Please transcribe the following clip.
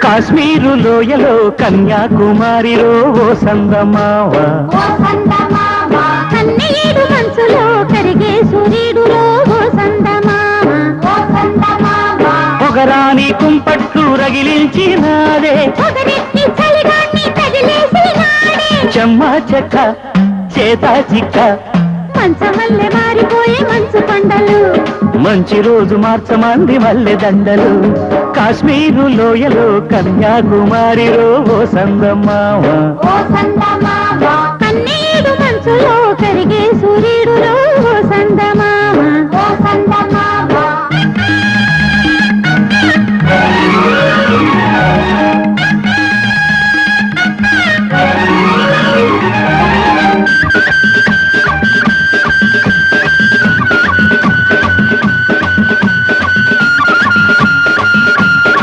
కాశ్మీరు లోయలో కన్యాకుమారిలో ఓ సందమావ కన్నీడు మనసులో కరిగే సూర్యుడులో ఓ సందమావ పొగరాని కుంపట్లు రగిలించినాడే పొగరెత్తి చలిగాన్ని తగిలేసినాడే చెమ్మ చెక్క చేత చిక్క మంచమల్లె మారిపోయే మంచు కొండలు మంచి రోజు మార్చమంది మల్లె దండలు కాశ్మీరు లోయలో కన్యాకుమారిలో ఓ సందమావ కన్నీడు మనసులో కరిగే సూర్యుడులో ఓ సందమావ